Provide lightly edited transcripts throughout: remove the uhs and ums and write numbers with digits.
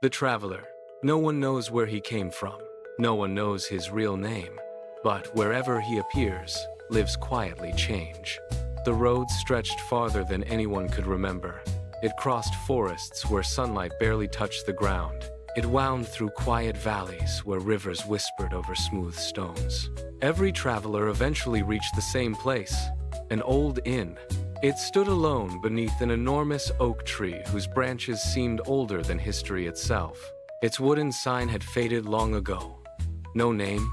The traveler. No one knows where he came from. No one knows his real name. But wherever he appears, lives quietly change. The road stretched farther than anyone could remember. It crossed forests where sunlight barely touched the ground. It wound through quiet valleys where rivers whispered over smooth stones. Every traveler eventually reached the same place, an old inn. It stood alone beneath an enormous oak tree whose branches seemed older than history itself. Its wooden sign had faded long ago. No name,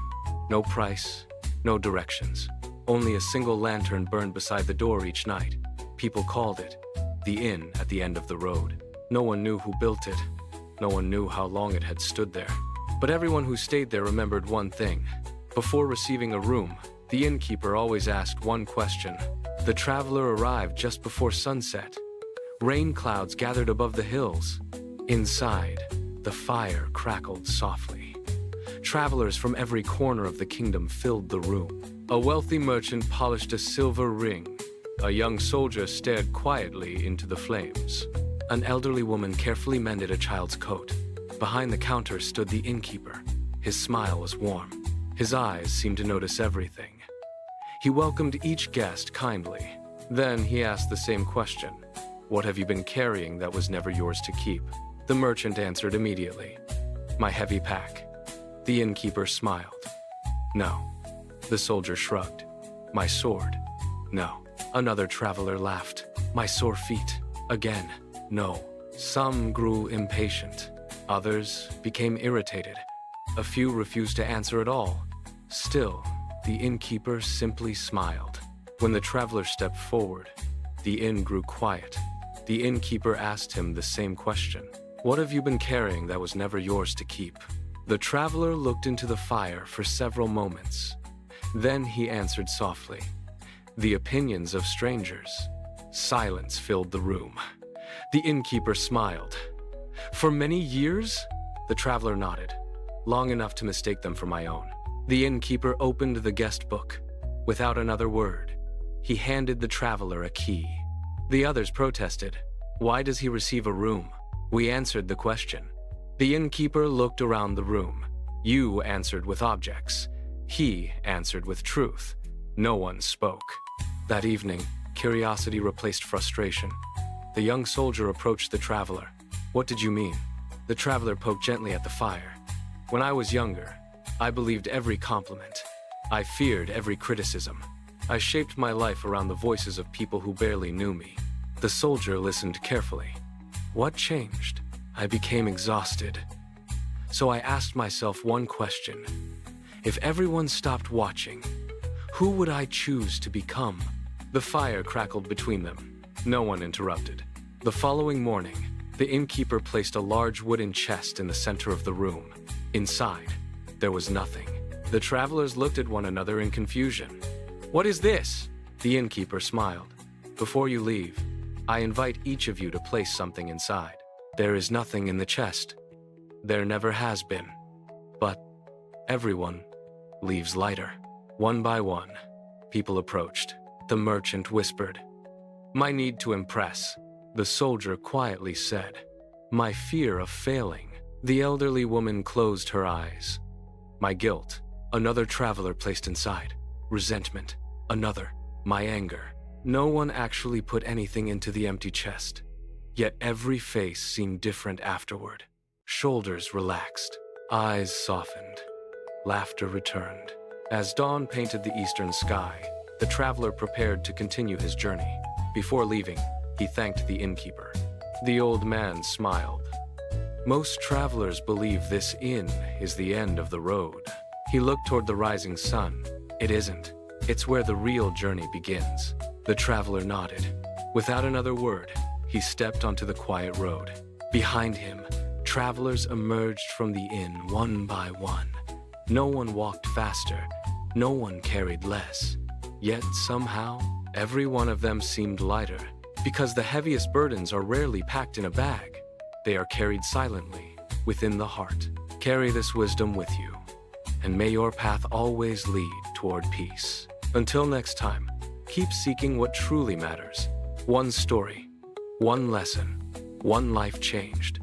no price, no directions. Only a single lantern burned beside the door each night. People called it the inn at the end of the road. No one knew who built it. No one knew how long it had stood there. But everyone who stayed there remembered one thing. Before receiving a room, the innkeeper always asked one question. The traveler arrived just before sunset. Rain clouds gathered above the hills. Inside, the fire crackled softly. Travelers from every corner of the kingdom filled the room. A wealthy merchant polished a silver ring. A young soldier stared quietly into the flames. An elderly woman carefully mended a child's coat. Behind the counter stood the innkeeper. His smile was warm. His eyes seemed to notice everything. He welcomed each guest kindly. Then he asked the same question. What have you been carrying that was never yours to keep? The merchant answered immediately. My heavy pack. The innkeeper smiled. No. The soldier shrugged. My sword. No. Another traveler laughed. My sore feet. Again. No. Some grew impatient. Others became irritated. A few refused to answer at all. Still, the innkeeper simply smiled. When the traveler stepped forward, the inn grew quiet. The innkeeper asked him the same question. What have you been carrying that was never yours to keep? The traveler looked into the fire for several moments. Then he answered softly. The opinions of strangers. Silence filled the room. The innkeeper smiled. For many years? The traveler nodded. Long enough to mistake them for my own. The innkeeper opened the guest book. Without another word, he handed the traveler a key. The others protested. Why does he receive a room? We answered the question. The innkeeper looked around the room. You answered with objects. He answered with truth. No one spoke. That evening, curiosity replaced frustration. The young soldier approached the traveler. What did you mean? The traveler poked gently at the fire. When I was younger, I believed every compliment. I feared every criticism. I shaped my life around the voices of people who barely knew me. The soldier listened carefully. What changed? I became exhausted. So I asked myself one question. If everyone stopped watching, who would I choose to become? The fire crackled between them. No one interrupted. The following morning, the innkeeper placed a large wooden chest in the center of the room. Inside, there was nothing. The travelers looked at one another in confusion. What is this? The innkeeper smiled. Before you leave, I invite each of you to place something inside. There is nothing in the chest. There never has been. But everyone leaves lighter. One by one, people approached. The merchant whispered. My need to impress. The soldier quietly said. My fear of failing. The elderly woman closed her eyes. My guilt. Another traveler placed inside. Resentment. Another. My anger. No one actually put anything into the empty chest. Yet every face seemed different afterward. Shoulders relaxed. Eyes softened. Laughter returned. As dawn painted the eastern sky, the traveler prepared to continue his journey. Before leaving, he thanked the innkeeper. The old man smiled. Most travelers believe this inn is the end of the road. He looked toward the rising sun. It isn't. It's where the real journey begins. The traveler nodded. Without another word, he stepped onto the quiet road. Behind him, travelers emerged from the inn one by one. No one walked faster. No one carried less. Yet somehow, every one of them seemed lighter. Because the heaviest burdens are rarely packed in a bag. They are carried silently, within the heart. Carry this wisdom with you, and may your path always lead toward peace. Until next time, keep seeking what truly matters. One story, one lesson, one life changed.